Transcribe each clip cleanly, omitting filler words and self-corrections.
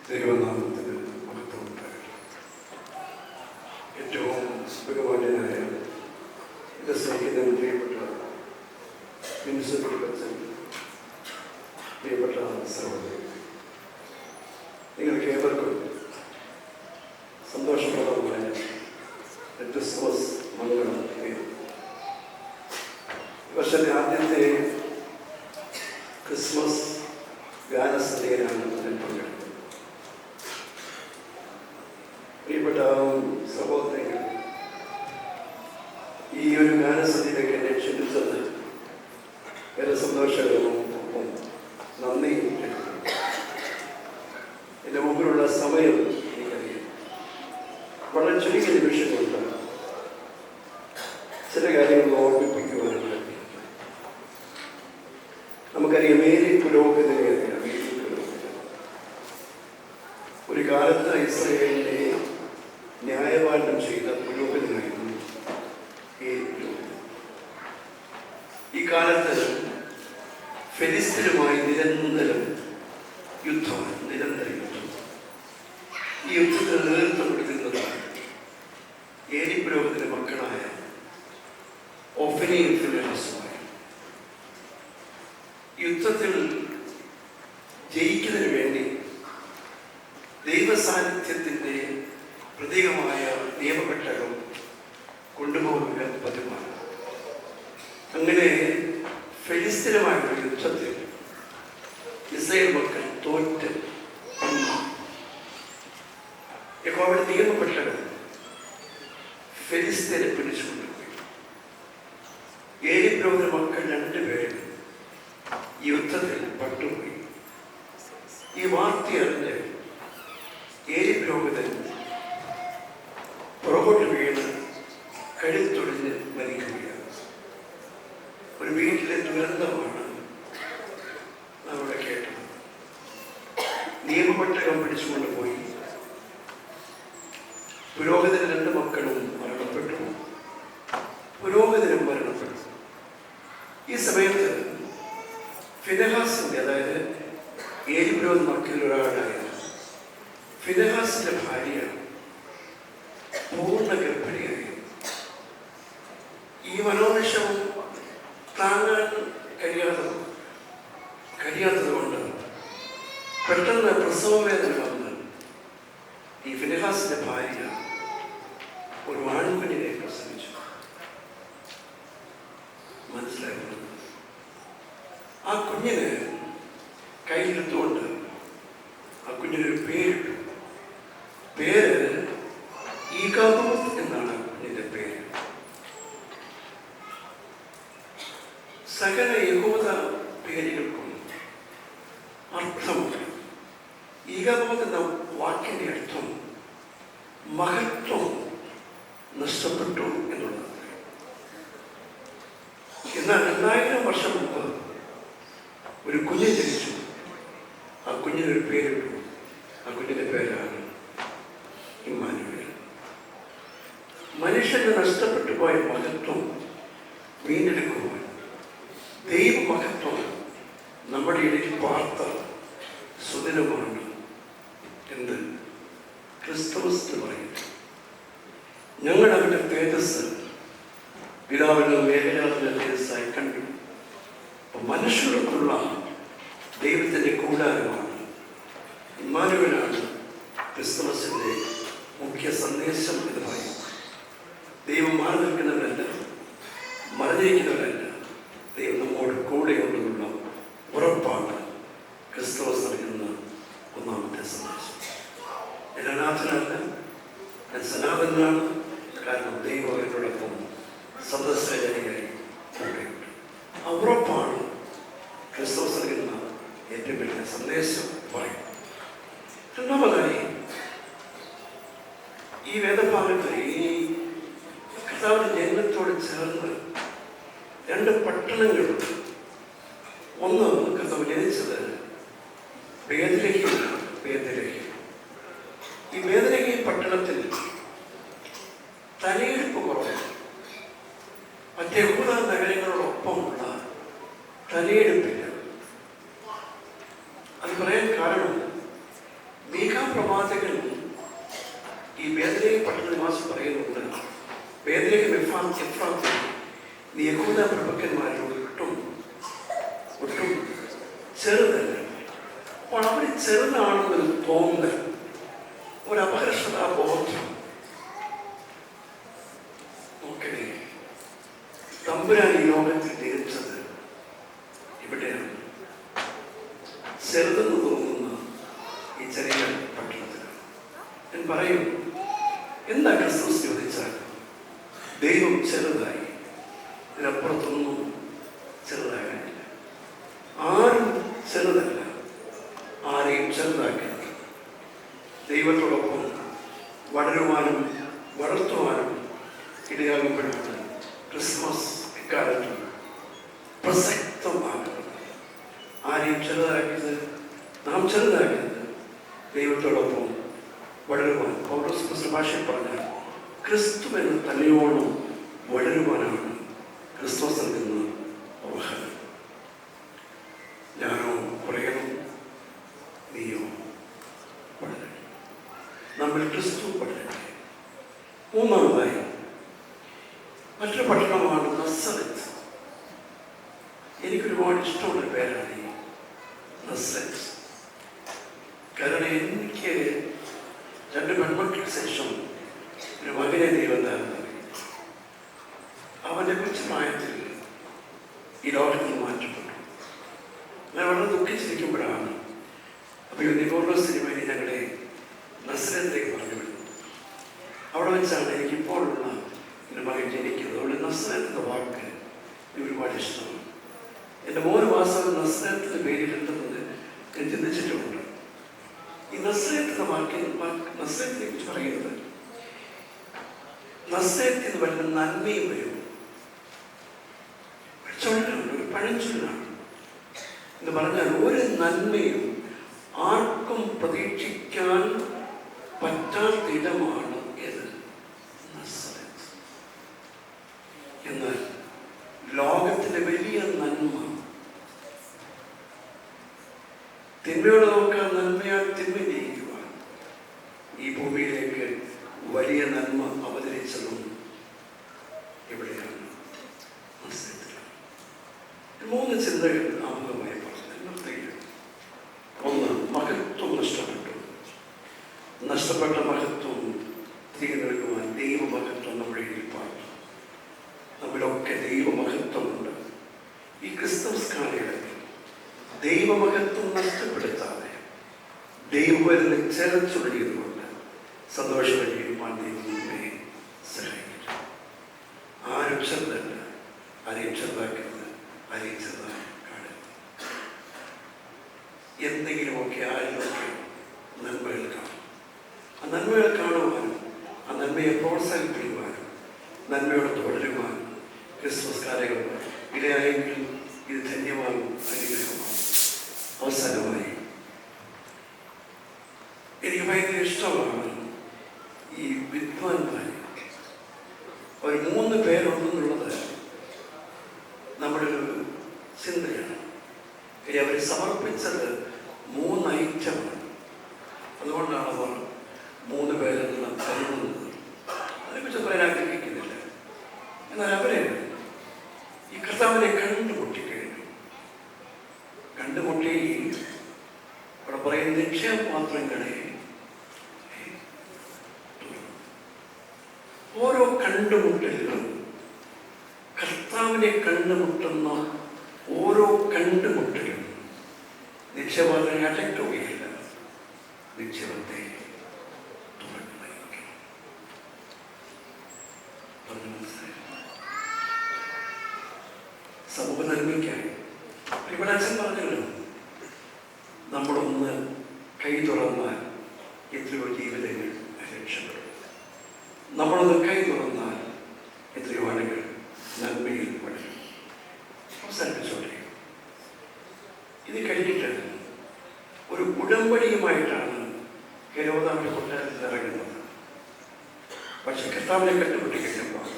ദൈവനാമത്തിന് മഹത്വമുണ്ടായി. ഏറ്റവും ബഹുമാന്യനായ ഇത് സ്നേഹിതൻ പ്രിയപ്പെട്ട മിനിസ്റ്റർ പ്രിയപ്പെട്ട സഹോദരി, നിങ്ങൾക്ക് ഏവർക്കും സന്തോഷപ്രദമായ ക്രിസ്മസ് മംഗളം. വർഷത്തെ ആദ്യത്തെ ക്രിസ്മസ് ഗാനസന്ധ്യയിലാണ് ഞാൻ പങ്കെടുത്തത്. പ്രിയപ്പെട്ട സഹോദരങ്ങൾ, ഈ ഒരു ഗാനസന്ധ്യയിലേക്ക് എന്നെ ക്ഷണിച്ചത് ഏറെ സന്തോഷകരവും നന്ദി. എൻ്റെ മുമ്പിലുള്ള സമയം എനിക്കറിയാം. വളരെ ചുരുങ്ങിയ നിമിഷങ്ങളുണ്ട് ചില കാര്യങ്ങൾ ഓർമ്മിപ്പിക്കുവാനുള്ള. നമുക്കറിയാം, മേരി പുരോഹിതനെ അറിയാം. ഒരു കാലത്ത് ഇസ്രായേലിനെ ന്യായപാലനം ചെയ്ത പുരോഹിതനായിരുന്നു മേരി പുരോഹിതൻ. ഈ കാലത്ത് ഫെലിസ്തീനുമായി നിരന്തരം യുദ്ധം. ഈ യുദ്ധത്തിന് നേതൃത്വം കൊടുക്കുന്നതാണ് ഏലി പുരോഹിതന്റെ മക്കളായ ഓഫനിയും ഫിനെഹാസുമായി. യുദ്ധത്തിൽ ജയിക്കുന്നതിന് വേണ്ടി ദൈവസാന്നിധ്യത്തിൻ്റെ പ്രതീകമായ നിയമപെട്ടകം കൊണ്ടുപോകുക പതിവാണ്. അങ്ങനെ ഫെലിസ്തീനുമായുള്ള യുദ്ധത്തിൽ ഇസ്രായേൽ മക്കൾ തോറ്റ് യഹോവയുടെ നിയമപെട്ടകം ഫെലിസ്തീനെ പിടിച്ചുകൊണ്ടുപോയി. ഏലി പുരോഹിതന്റെ മക്കൾ രണ്ടുപേരും യുദ്ധത്തിൽ പട്ടുപോയി. ഈ വാർത്തയറിഞ്ഞ് ഏലി പുരോഹിതൻ പുറകോട്ട് വീണ് കഴുത്തൊടിഞ്ഞ് മരിക്കുകയാണ്. ഒരു വീട്ടിലെ ദുരന്തമാണ് നമ്മുടെ കേട്ടത്. നിയമപെട്ടകം പിടിച്ചുകൊണ്ട് പോയി. പുരോഹിതന് രണ്ട് മക്കളും മരണപ്പെട്ടു. പുരോഹിതനും മരണപ്പെട്ടു. ഈ സമയത്ത് ഫിനെഹാസിന്റെ, അതായത് ഏലി പുരോഹിതൻ മക്കളിൽ ഒരാളായ ഫിനെഹാസിന്റെ ഭാര്യ പൂർണ്ണ ഗർഭിണിയായി. ഈ മനോനിഷവും താങ്ങാൻ കഴിയാത്തത് കൊണ്ട് പെട്ടെന്ന് പ്രസവവേദന വന്ന് ഈ ഫിനെഹാസിന്റെ ഭാര്യ ഒരു ആൺകുഞ്ഞിനെ പ്രസവിച്ചു. മനസ്സിലാക്കുന്നത് ആ കുഞ്ഞിന് കയ്യിലെടുത്തുകൊണ്ട് ആ കുഞ്ഞിനൊരു പേരിട്ടു. പേര് ഈകാബോത്ത് എന്നാണ് ആ കുഞ്ഞിന്റെ പേര്. സകല യഹൂദ പേരുകൾക്കും അർത്ഥമുണ്ട്. ഈകാബോത്ത് എന്ന വാക്കിന്റെ അർത്ഥം മഹത്വം നഷ്ടപ്പെട്ടു എന്നുള്ളത്. എന്നാൽ 2000 വർഷം മുമ്പ് ഒരു കുഞ്ഞ് ജനിച്ചു. ആ കുഞ്ഞിനൊരു പേരിട്ടു. ആ കുഞ്ഞിന്റെ പേരാണ് ഇമ്മാനുവേൽ. മനുഷ്യന് നഷ്ടപ്പെട്ടു പോയ മഹത്വം വീണ്ടെടുക്കുവാൻ ദൈവമഹത്വം നമ്മുടെ ഇടയിൽ പാർത്ത സുദിനമാണ് എന്ത് ക്രിസ്തുമസ് എന്ന് പറയുന്നത്. ഞങ്ങൾ അവരുടെ തേജസ് പിതാവിന്റെ മേഖലകളുടെ തേജസ്സായി കണ്ടു. മനുഷ്യർക്കുള്ള ദൈവത്തിന്റെ കൂടാരമാണ് ഇമ്മാനുവേലാണ് ക്രിസ്തുമസിന്റെ മുഖ്യ സന്ദേശം എന്ന് പറയും. ദൈവം മാറി നിൽക്കുന്നവരല്ല, മറിഞ്ഞിരിക്കുന്നവരല്ല. ദൈവം നമ്മോട് കൂടെയുണ്ടെന്നുള്ള ഉറപ്പാണ് ക്രിസ്തുമസ് നൽകുന്ന ഒന്നാമത്തെ സന്ദേശം. ഞാൻ അനാഥനല്ല, ഞാൻ സനാതനാണ്. കാരണം ദൈവം എന്നോടൊപ്പം സദസ്യജനിയായി കൂടെയുണ്ട്. ആ ഉറപ്പാണ് ക്രിസ്തുമസ് നൽകുന്ന ഏറ്റവും വലിയ സന്ദേശം പറയും. രണ്ടാമതായി, ഈ വേദഭാഗത്ത് ഈ കർത്താവിന്റെ ജന്മത്തോട് ചേർന്ന് രണ്ട് പട്ടണങ്ങളുണ്ട്. ഒന്ന്, കർത്താവ് ജനിച്ചത് ബേത്ലഹേമിലാണ്. ഈ ബേത്ലഹേം പട്ടണത്തിൽ തലയെടുപ്പ് കുറവാണ്. മറ്റ് യഹൂദ നഗരങ്ങളോടൊപ്പമുള്ള തലയെടുപ്പില്ല. അത് പറയാൻ കാരണം മീഖാ പ്രവാചകൻ ഈ ബേത്ലേഹേം പട്ടണ നിവാസം പറയുന്നുണ്ട്, ബേത്ലേഹേം എഫ്രാത്തിൽ നീ യഹൂദ പ്രഭുക്കന്മാരോട് ഒട്ടും ചെറുതല്ല. അപ്പോൾ അവർ ചെറുതാണെന്നൊരു തോന്നൽ, ഒരു അപകർഷതാബോധം. നോക്കണേ, തമ്പുരാൻ ഈ ലോകത്തിൽ ജനിച്ചത് ഇവിടെയാണ്, ചെറുതെന്ന് തോന്നുന്ന ഈ ചെറിയ പട്ടണത്തിലാണ്. ഞാൻ പറയും, എന്താ ക്രിസ്തുസ് ചോദിച്ചാൽ ദൈവം ചെറുതായി, ഇതിനപ്പുറത്തൊന്നും ചെറുതാകാനില്ല. ആരും ചെറുതല്ല, ആരെയും ചെറുതാക്കരുത്. ദൈവത്തോടൊപ്പം വളരുവാനും വളർത്തുവാനും ഇടയാകുമ്പോഴാണ് ക്രിസ്മസ് ഇക്കാലത്ത് പ്രസക്തമാകുന്നത്. ആരെയും ചെറുതാക്കിയത്, നാം ചെറുതാക്കിയത് ദൈവത്തോടൊപ്പം വളരുവാൻ. പൗലോസ് ഭാഷയിൽ പറഞ്ഞാൽ ക്രിസ്തു എന്ന തലയോളം വളരുവാനാണ് ക്രിസ്തുസ് നൽകുന്ന അവസരം. ഞാനോ കുറയണം, നീയോ വളരണം. നമ്മൾ ക്രിസ്തു വളരട്ടെ. മൂന്നാമതായി മറ്റൊരു പട്ടണമാണ് നസറത്ത്. എനിക്കൊരുപാട് ഇഷ്ടമുള്ള പേരാണ് ഈ നസറത്ത്. കാരണം എനിക്ക് 2 പെൺമക്കൾക്ക് ശേഷം ഒരു മകനെ ദൈവം തരുന്നത്. അവൻ്റെ കൊച്ചു പ്രായത്തിൽ ഈ ലോകത്തിൽ മാറ്റപ്പെട്ടു. ഞാൻ വളരെ ദുഃഖിച്ചിരിക്കുമ്പോഴാണ് അപ്പോൾ നിബോർണസിന് വേണ്ടി ഞങ്ങളെ നസ്രത്തിലേക്ക് പറഞ്ഞു വിടുന്നത്. അവിടെ വെച്ചാണ് എനിക്കിപ്പോഴുള്ള എൻ്റെ മകൻ ജനിക്കുന്നത്. അവിടെ നസ്രത്ത് എന്ന വാക്ക് എനിക്ക് ഒരുപാട് ഇഷ്ടമാണ്. എൻ്റെ 3 മാസം നസ്രത്തിന് പേരിലിട്ടുന്നത് ഞാൻ ചിന്തിച്ചിട്ടുമുണ്ട്. ഈ നസ്രത്ത് എന്ന നസ്രത്തിനെ കുറിച്ച് പറയുന്നത്, നസ്രത്തിൽ നിന്ന് വരുന്ന നന്മയും വരും. ഒരു പഴഞ്ചൊല്ലാണ് എന്ന് പറഞ്ഞാൽ ഒരു നന്മയും ആർക്കും പ്രതീക്ഷിക്കാൻ പറ്റാത്തിടമാണ് ഇത് നസറത്ത്. എന്നാൽ ലോകത്തിലെ വലിയ നന്മ, തിന്മയോട് നോക്കാൻ നന്മയാൽ തിന്മ ജയിക്കുവാൻ ഈ ഭൂമിയിലേക്ക് വലിയ നന്മ അവതരിച്ചതും ഇവിടെയാണ്, നസറത്തിലാണ്. 3 ചിന്തകൾ ആമുഖമായി പറഞ്ഞു. 1, മഹത്വം നഷ്ടപ്പെട്ടു. നഷ്ടപ്പെട്ട മഹത്വം തിരികെ നൽകുവാൻ ദൈവമഹത്വം നമ്മുടെ ഇരിപ്പാണ്. നമ്മളിലൊക്കെ ദൈവമഹത്വമുണ്ട്. ഈ ക്രിസ്തുമസ് കാലയളവിൽ ദൈവമഹത്വം നഷ്ടപ്പെടുത്താതെ ദൈവവരിൽ ചേർച്ചൊഴിയുന്നുകൊണ്ട് സന്തോഷപരിയുവാൻ ദൈവം നമ്മെ സഹായിക്കും. ആരും ചെറുതല്ല, ആരെയും ചെറുതാക്കരുത്, ആരെയും ചെറുതായി കാണരുത്. എന്തെങ്കിലുമൊക്കെ ആരിലൊക്കെ നന്മകൾ കാണും. ആ നന്മകൾ കാണുവാനും ആ നന്മയെ പ്രോത്സാഹിപ്പിക്കുവാനും നന്മയോട് തുടരുവാനും ക്രിസ്മസ് കാലങ്ങൾ ഇടയായെങ്കിൽ ഇത് ധന്യമാകും, അനുഗ്രഹമാകും. അവസാനമായി എനിക്ക് ഭയങ്കര ഇഷ്ടമാണ് ഈ വിദ്വാൻമാർ. ഒരു 3 പേരുണ്ടെന്നുള്ളത് നമ്മുടെ ഒരു ചിന്തയാണ്. അവർ സമർപ്പിച്ചത് 3 ഐറ്റമാണ്. അതുകൊണ്ടാണ് അവർ 3 പേരെന്ന് കരുതുന്നത്. അതിനെക്കുറിച്ച് പറയാൻ ആഗ്രഹിക്കുന്നില്ല. എന്നാൽ അവരെ ഈ കർത്താവിനെ കണ്ടുമുട്ടിക്കഴിഞ്ഞു. കണ്ടുമുട്ടി അവിടെ പറയുന്ന നിക്ഷേപപാത്രങ്ങളെ ഓരോ കണ്ടുമുട്ടലുകളും, കർത്താവിനെ കണ്ടുമുട്ടുന്ന ഓരോ കണ്ടുമുട്ടലും നിക്ഷേപത്തെ അടയ്ക്കുകയില്ല, നിക്ഷേപത്തെ തുറക്കുകയായിരിക്കും. സമൂഹ നന്മയ്ക്കായി ഇവിടെ അച്ഛൻ പറഞ്ഞല്ലോ, നമ്മളൊന്ന് കൈ തുറന്നാൽ എത്രയോ ജീവിതങ്ങൾ രക്ഷപ്പെടും. നമ്മളൊന്ന് കൈ തുറന്നാൽ എത്രയോ ആളുകൾ നന്മയിൽ വളരും. അവസാനിപ്പിച്ചോട്ടെ. ഇത് കഴിഞ്ഞിട്ട് ഒരു ഉടമ്പടിയുമായിട്ടാണ് ഹെരോദാവിന്റെ കൊട്ടാരത്തിൽ ഇറങ്ങുന്നത്. പക്ഷെ കർത്താവിനെ കണ്ടുപിടി കഴിയുമ്പോൾ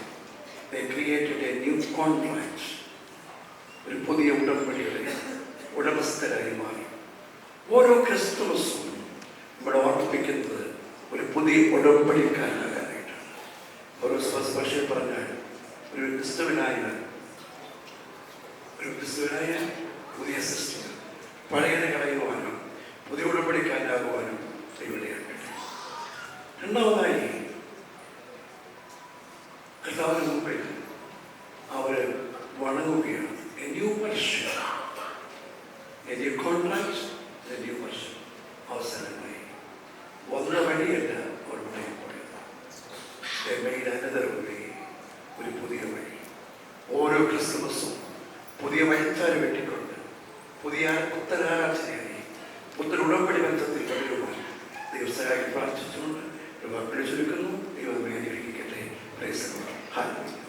ക്രിയേറ്റഡ് എ ന്യൂ കോൺട്രാക്ട്, ഒരു പുതിയ ഉടമ്പടിയുടെ ഉടമസ്ഥരായി മാറി. ഓരോ ക്രിസ്തുമസും ഇവിടെ ഓർമ്മിപ്പിക്കുന്നത് ഒരു പുതിയ ഉടമ്പടിക്കാരനാകാനായിട്ടാണ്. ഓരോ ഭാഷയിൽ പറഞ്ഞാൽ ഒരു ക്രിസ്തുവിനായ പുതിയ സൃഷ്ടി, പഴയനെ കളയുവാനും പുതിയ ഉടമ്പടിക്കാരനാകുവാനും ഇവിടെയാകട്ടെ. രണ്ടാമതായി കർത്താവിന് മുമ്പിൽ അവർ വണങ്ങുകയാണ്. A new version, a new contract, a new version. അവസാനമായി വന്ന വഴിയല്ല അവർ പോയത്. They made another way, ഒരു പുതിയ വഴി. ഓരോ ക്രിസ്തുമസും പുതിയ വഴിത്താരെ വെട്ടിക്കൊണ്ട് പുതിയ പുത്തനാരാധനയായി പുത്തൻ ഉടമ്പടി ബന്ധത്തിൽ കഴിയുവാൻ ദൈവസ്ഥരായി പ്രാർത്ഥിച്ചുകൊണ്ട് വാക്കുകൾ ചുരുക്കുന്നു. ദൈവം അനുഗ്രഹിക്കട്ടെ. Praise the Lord. ഹല്ലേലൂയ.